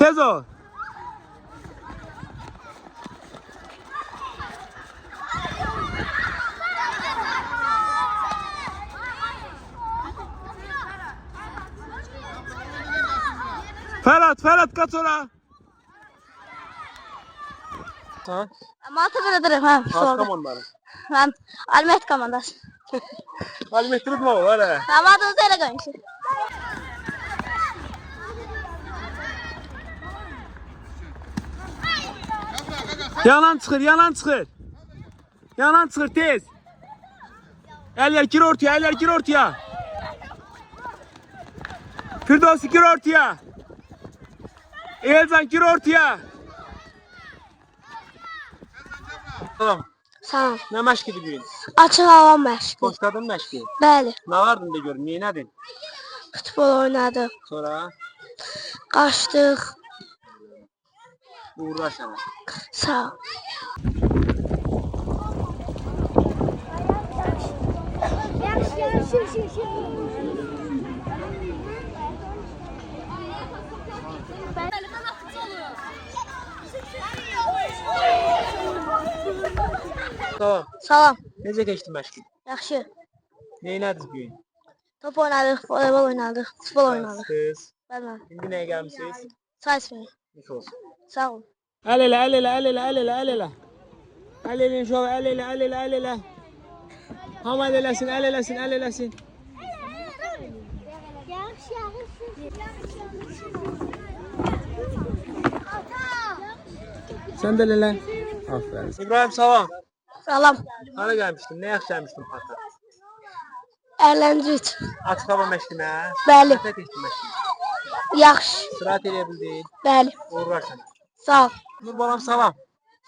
Tez ol. Ferhat kaç ora. Ha? Mata biraderim ha. Kaç komandanı? Ben Almet komandası. Alimettirip mi var ha? Mata da öyle koymuş. Yanan çıxır, yanan çıxır. Yanan çıxır tez. Eller gir ortaya. Firdevsi gir ortaya. Elcan gir ortaya. Tamam. Sağ ol. Ne məşq idi bugün? Açıq hava məşqi. Xoşladın məşqi? Bəli. Ne vardın da görüm, neynədin? Futbol oynadık. Sonra Qaçdıq. uğurlar sana. Sağ ol. Tamam. Salam. Necə keçdi məşqin? Yaxşı. Neynədiniz bugün? Top oynadık, voleybol oynadık, futbol oynadık. Siz. Bəli. İndi nəyə gəlmişsiniz? Çay içməyə. Nuş olsun. Sağ ol. El ele. El elin şov, el ele. Hamad el eləsin. Sen de el elə. Aferin. İbrahim salam. Salam. Hara gəlmişdin? Nə yaxşı gəlmişdin parka? Ərlənci üçün. Açıq hava məşqinə? Bəli. Nə keçdi məşqin? Yaxşı. Sırat eləyə bildin? Bəli. Uğurlar sana. Sağ ol. Nur balam salam.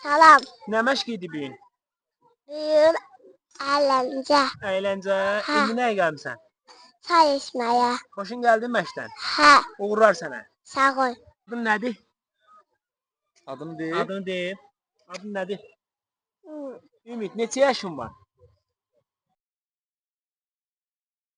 Salam. Nə məşq idi bugün? Bir ərləncə. Əyləncə. İndi nəyə gəlmisən? Çay içməyə. Xoşun gəldi məşqdən? Hə. Uğurlar sənə. Sağ ol. Adın nədir? Adını de. Adını deyim. Adın nədir? Ümid, neçə yaşın var?